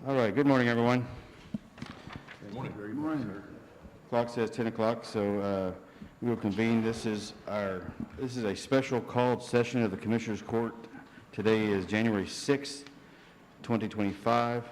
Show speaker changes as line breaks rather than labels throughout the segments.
All right, good morning, everyone.
Good morning.
Good morning. Clock says 10 o'clock, so we will convene. This is a special called session of the Commissioners Court. Today is January 6th, 2025,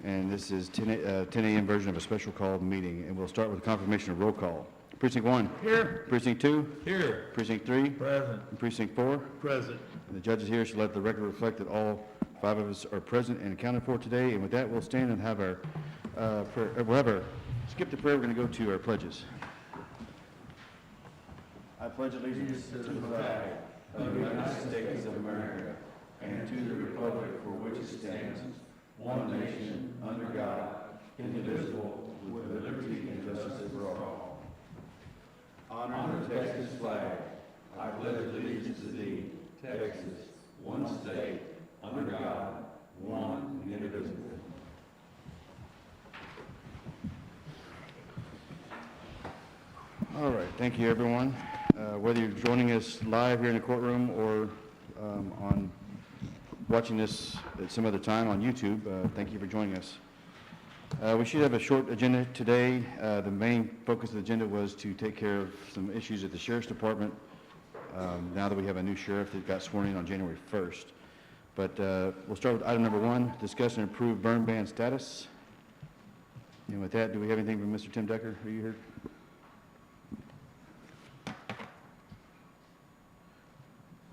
and this is 10 a.m. version of a special called meeting. And we'll start with confirmation of roll call. Precinct 1.
Here.
Precinct 2.
Here.
Precinct 3.
Present.
And Precinct 4.
Present.
And the judges here should let the record reflect that all 5 of us are present and accounted for today. And with that, we'll stand and have our skip the prayer. We're going to go to our pledges. I pledge allegiance to the flag of the United States of America and to the republic for which it stands, one nation, under God, indivisible, with liberty and justice for all. Honor the Texas flag. I pledge allegiance to thee, Texas, one state, under God, one and indivisible. All right, thank you, everyone. Whether you're joining us live here in the courtroom or on watching this at some other time on YouTube, thank you for joining us. We should have a short agenda today. The main focus of the agenda was to take care of some issues at the Sheriff's Department now that we have a new sheriff that got sworn in on January 1st. But we'll start with item number 1, discuss and approve burn ban status. And with that, do we have anything from Mr. Tim Decker? Are you here?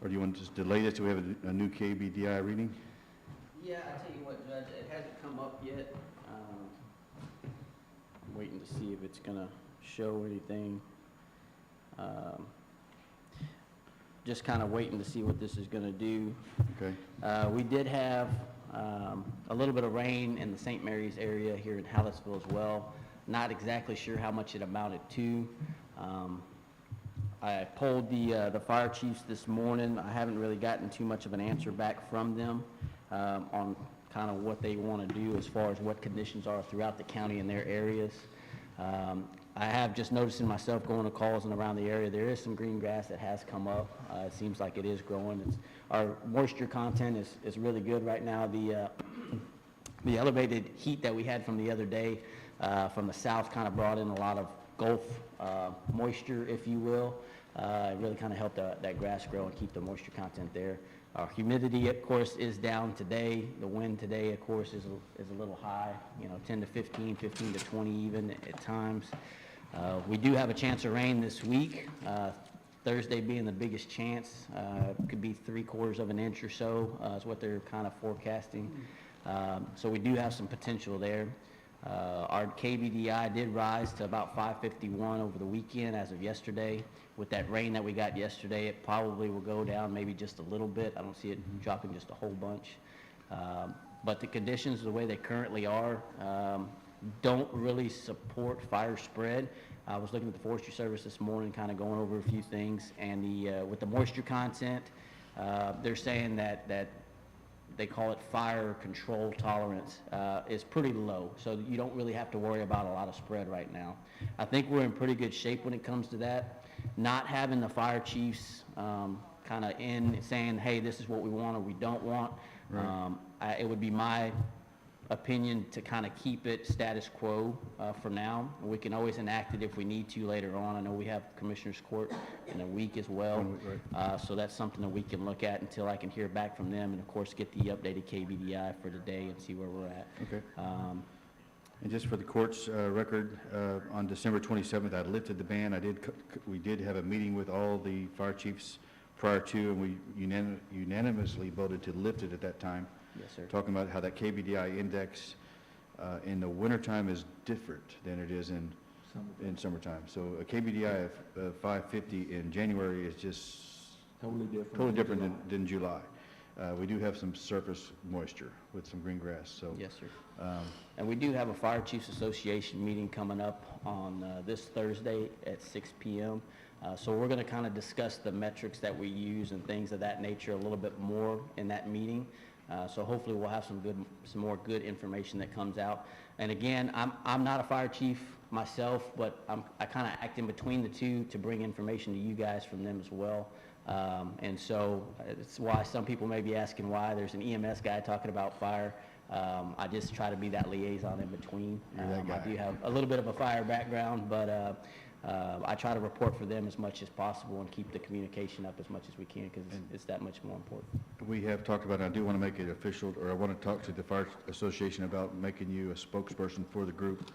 Or do you want to just delay this till we have a new KBDI reading?
Yeah, I tell you what, Judge, it hasn't come up yet. I'm waiting to see if it's gonna show anything. Just kind of waiting to see what this is gonna do.
Okay.
We did have a little bit of rain in the St. Mary's area here in Hallettsville as well. Not exactly sure how much it amounted to. I polled the fire chiefs this morning. I haven't really gotten too much of an answer back from them on kind of what they want to do as far as what conditions are throughout the county in their areas. I have just noticing myself going to calls and around the area, there is some green grass that has come up. It seems like it is growing. Our moisture content is really good right now. The elevated heat that we had from the other day from the south kind of brought in a lot of Gulf moisture, if you will. It really kind of helped that grass grow and keep the moisture content there. Our humidity, of course, is down today. The wind today, of course, is a little high, 10 to 15, 15 to 20 even at times. We do have a chance of rain this week, Thursday being the biggest chance. Could be 3/4 of an inch or so is what they're kind of forecasting. So we do have some potential there. Our KBDI did rise to about 551 over the weekend as of yesterday. With that rain that we got yesterday, it probably will go down maybe just a little bit. I don't see it dropping just a whole bunch. But the conditions, the way they currently are, don't really support fire spread. I was looking at the Forestry Service this morning, kind of going over a few things, and with the moisture content, they're saying that they call it fire control tolerance, is pretty low. So you don't really have to worry about a lot of spread right now. I think we're in pretty good shape when it comes to that. Not having the fire chiefs kind of in saying, hey, this is what we want or we don't want. Right. It would be my opinion to kind of keep it status quo for now. We can always enact it if we need to later on. I know we have Commissioners Court in a week as well. Right. So that's something that we can look at until I can hear back from them and, of course, get the updated KBDI for today and see where we're at. Okay.
And just for the court's record, on December 27th, I lifted the ban. We did have a meeting with all the fire chiefs prior to, and we unanimously voted to lift it at that time.
Yes, sir.
Talking about how that KBDI index in the wintertime is different than it is in summertime. So a KBDI of 550 in January is just totally different than July. We do have some surface moisture with some green grass. So
yes, sir. And we do have a Fire Chiefs Association meeting coming up on this Thursday at 6 p.m. So we're going to kind of discuss the metrics that we use and things of that nature a little bit more in that meeting. So hopefully we'll have some more good information that comes out. And again, I'm not a fire chief myself, but I kind of act in between the two to bring information to you guys from them as well. And so it's why some people may be asking why there's an EMS guy talking about fire. I just try to be that liaison in between.
You're that
I
guy.
do have a little bit of a fire background, but I try to report for them as much as possible and keep the communication up as much as we can, because it's that much more important.
We have talked about, and I do want to make it official, or I want to talk to the Fire Association about making you a spokesperson for the group,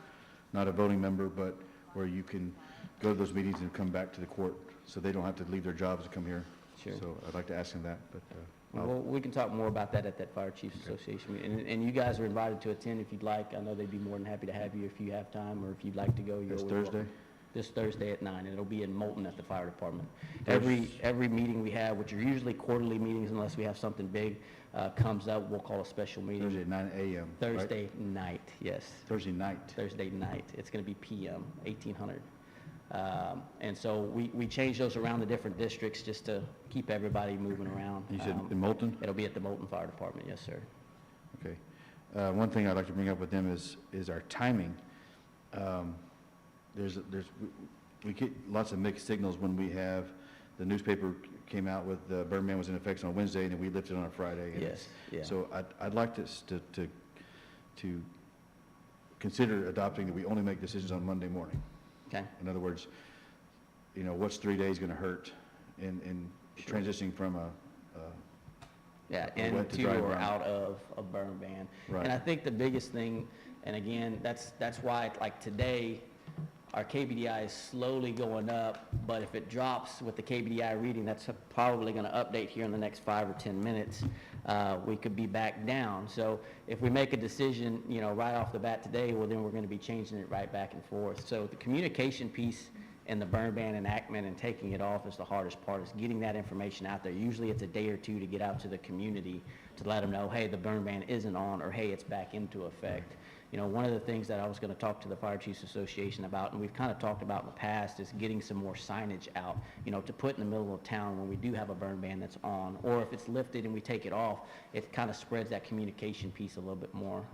not a voting member, but where you can go to those meetings and come back to the court, so they don't have to leave their jobs to come here.
Sure.
So I'd like to ask him that, but
Well, we can talk more about that at that Fire Chiefs Association meeting. And you guys are invited to attend if you'd like. I know they'd be more than happy to have you if you have time, or if you'd like to go. You're
This
always welcome.
Thursday?
This Thursday at 9, and it'll be in Moulton at the fire department. Every meeting we have, which are usually quarterly meetings unless we have something big, comes up, we'll call a special meeting.
Thursday at 9 a.m., right?
Thursday night, yes.
Thursday night.
Thursday night. It's going to be PM, 1800. And so we change those around the different districts just to keep everybody moving around.
You said in Moulton?
It'll be at the Moulton Fire Department, yes, sir.
Okay. One thing I'd like to bring up with them is our timing. We get lots of mixed signals when we have, the newspaper came out with the burn ban was in effect on Wednesday, and then we lifted on a Friday. and
Yes, yeah.
So I'd like to consider adopting that we only make decisions on Monday morning.
Okay?
In other words, what's 3 days going to hurt in
Sure.
transitioning from
Yeah,
a wet to
into
dry
or
ground.
out of a burn ban.
Right.
And I think the biggest thing, and again, that's why, like today, our KBDI is slowly going up, but if it drops with the KBDI reading, that's probably going to update here in the next 5 or 10 minutes. We could be back down. So if we make a decision, right off the bat today, well, then we're going to be changing it right back and forth. So the communication piece and the burn ban enactment and taking it off is the hardest part, is getting that information out there. Usually it's a day or two to get out to the community to let them know, hey, the burn ban isn't on, or hey, it's back into effect. One of the things that I was going to talk to the Fire Chiefs Association about, and we've kind of talked about in the past, is getting some more signage out, to put in the middle of town when we do have a burn ban that's on, or if it's lifted and we take it off, it kind of spreads that communication piece a little bit more.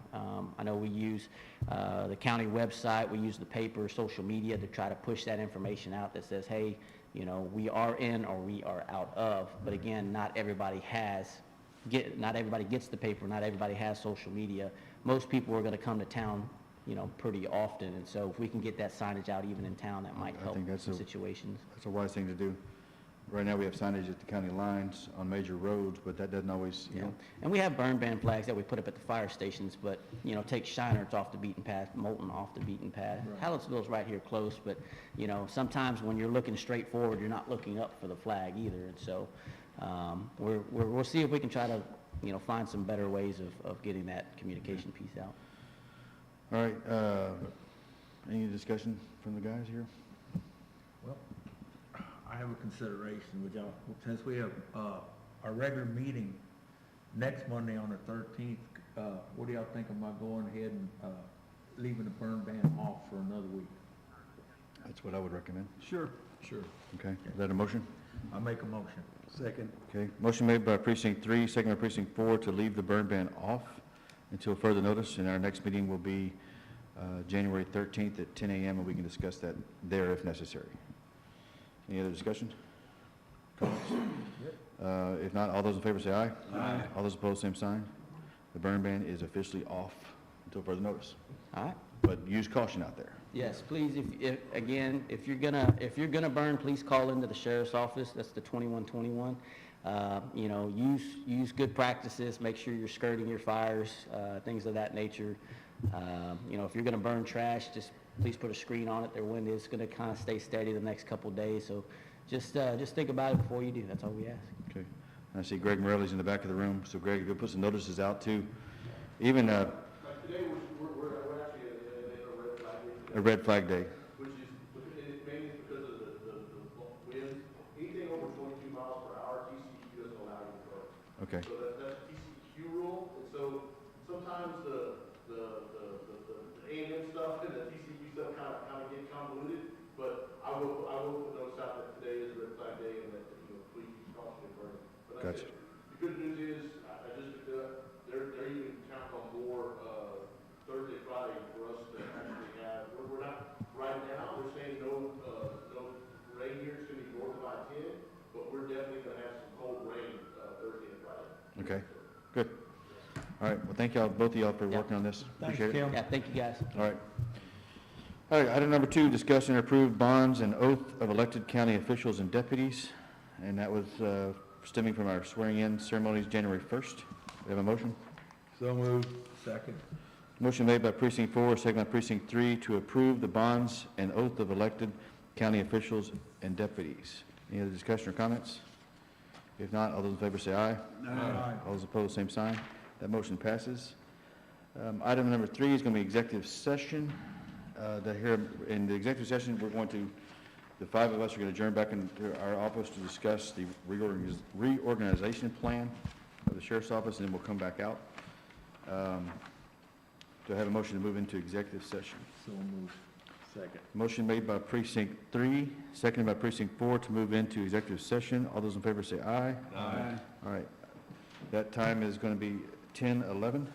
I know we use the county website, we use the paper, social media to try to push that information out that says, hey, we are in or we are out of. But again, not everybody gets the paper, not everybody has social media. Most people are going to come to town, pretty often, and so if we can get that signage out even in town, that might
I
help
think that's
some
a-
situations.
That's a wise thing to do. Right now, we have signage at the county lines on major roads, but that doesn't always,
Yeah, and we have burn ban flags that we put up at the fire stations, but, take Shiner, it's off the beaten path, Moulton off the beaten path. Hallettsville's right here close, but, sometimes when you're looking straight forward, you're not looking up for the flag either, and so, we'll see if we can try to, find some better ways of getting that communication piece out.
All right, any discussion from the guys here?
Well, I have a consideration with y'all. Since we have, our regular meeting next Monday on the 13th, what do y'all think about going ahead and, leaving the burn ban off for another week?
That's what I would recommend.
Sure. Sure.
Okay, is that a motion?
I make a motion. Second.
Okay, motion made by precinct 3, second by precinct 4 to leave the burn ban off until further notice, and our next meeting will be January 13th at 10 a.m., and we can discuss that there if necessary. Any other discussion? Comments? If not, all those in favor say aye. Aye. All those opposed, same sign. The burn ban is officially off until further notice.
All right?
But use caution out there.
Yes, please, if you're gonna burn, please call into the sheriff's office, that's the 2121. Use good practices, make sure you're skirting your fires, things of that nature. If you're gonna burn trash, just please put a screen on it. Their wind is gonna kind of stay steady the next couple of days, so just think about it before you do, that's all we ask.
Okay. And I see Greg Morelli's in the back of the room, so Greg, go put some notices out too. Even
Today, we're actually at a red flag day,
a red flag day.
which is mainly because of the winds. Anything over 22 miles per hour, TCQ doesn't allow you to go.
Okay.
So that's a TCQ rule, and so sometimes the A&M stuff and the TCQ stuff kind of get convoluted, but I will put notes out that today is a red flag day and that, please use caution in burning. But like I
Gotcha.
said, the good news is, I just looked it up, they're even counting on more, Thursday, Friday for us to actually have, we're not, right now, they're saying no rain here, it's gonna be north of I-10, but we're definitely gonna have some cold rain, Thursday and Friday.
Okay, good. All right, well, thank y'all, both of y'all for
Yeah.
working on this.
Thanks,
Appreciate it.
Kim.
Yeah, thank you, guys.
All right. All right, item number 2, discuss and approve bonds and oath of elected county officials and deputies. And that was stemming from our swearing-in ceremonies January 1st. We have a motion?
So moved. Second.
Motion made by precinct 4, second by precinct 3, to approve the bonds and oath of elected county officials and deputies. Any other discussion or comments? If not, all those in favor say aye.
Aye.
All those opposed, same sign. That motion passes. Item number 3 is going to be executive session. Here in the executive session, we're going to, the 5 of us are going to adjourn back into our office to discuss the reorganization plan of the sheriff's office, and then we'll come back out. Do I have a motion to move into executive session?
So moved. Second.
Motion made by precinct 3, seconded by precinct 4 to move into executive session. All those in favor say aye.
Aye.
All right. That time is going to be 10:11.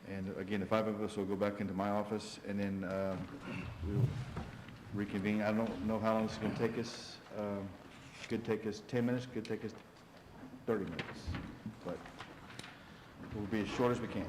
And again, the 5 of us will go back into my office, and then we'll reconvene. I don't know how long this is going to take us. Could take us 10 minutes, could take us 30 minutes, but we'll be as short as we can.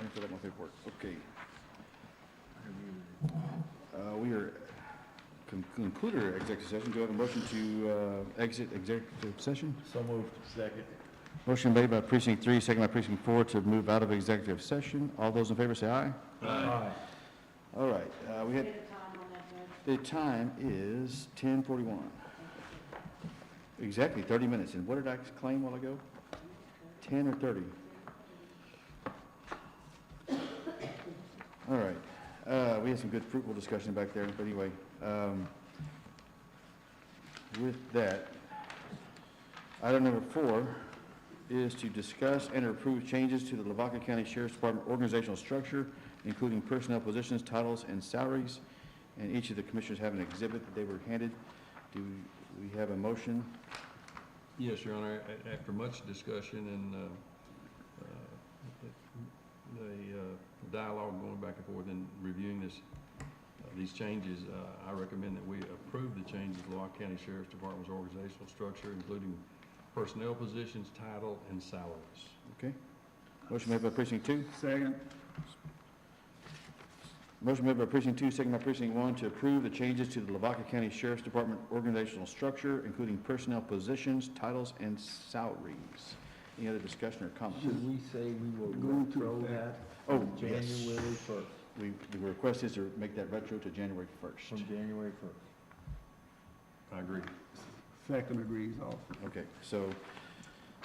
and fill out more paperwork. Okay. We are concluded our executive session. Do I have a motion to exit executive session?
So moved. Second.
Motion made by precinct 3, second by precinct 4 to move out of executive session. All those in favor say aye.
Aye.
All right, we had, the time is 10:41. Exactly 30 minutes. And what did I claim a while ago? 10 or 30? All right, we had some good fruitful discussion back there, but anyway, with that, item number 4 is to discuss and approve changes to the Lavaca County Sheriff's Department organizational structure, including personnel positions, titles, and salaries. And each of the commissioners have an exhibit that they were handed. Do we have a motion?
Yes, Your Honor. After much discussion and the dialogue going back and forth and reviewing these changes, I recommend that we approve the changes to Lavaca County Sheriff's Department's organizational structure, including personnel positions, title, and salaries.
Okay. Motion made by precinct 2.
Second.
Motion made by precinct 2, second by precinct 1 to approve the changes to the Lavaca County Sheriff's Department organizational structure, including personnel positions, titles, and salaries. Any other discussion or comment?
Should we say we will
Going to
retro
effect.
that
Oh,
from
yes.
January 1st?
The request is to make that retro to January 1st.
From January 1st.
I agree.
Second agrees also.
Okay, so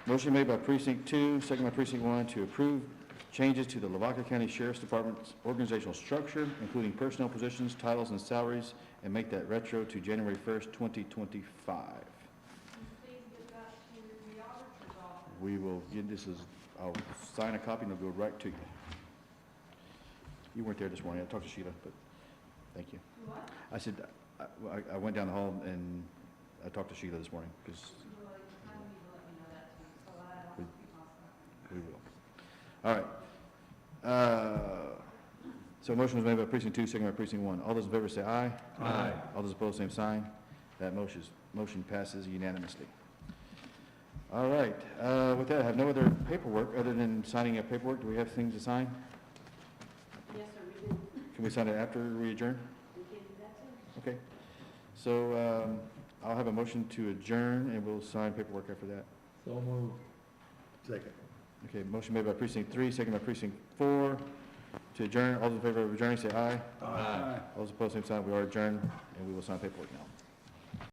motion made by precinct 2, second by precinct 1 to approve changes to the Lavaca County Sheriff's Department's organizational structure, including personnel positions, titles, and salaries, and make that retro to January 1st, 2025. We will get this as, I'll sign a copy and it'll go right to you. You weren't there this morning. I talked to Sheila, but thank you. What? I said, I went down the hall and I talked to Sheila this morning because we will. All right. So motion was made by precinct 2, second by precinct 1. All those in favor say aye.
Aye.
All those opposed, same sign. That motion passes unanimously. All right. With that, I have no other paperwork other than signing a paperwork. Do we have things to sign?
Yes, sir, we do.
Can we sign it after we adjourn?
We can do that too.
Okay. So I'll have a motion to adjourn and we'll sign paperwork after that.
So moved. Second.
Okay, motion made by precinct 3, second by precinct 4 to adjourn. All those in favor of adjourning say aye.
Aye.
All those opposed, same sign. We are adjourned and we will sign paperwork now.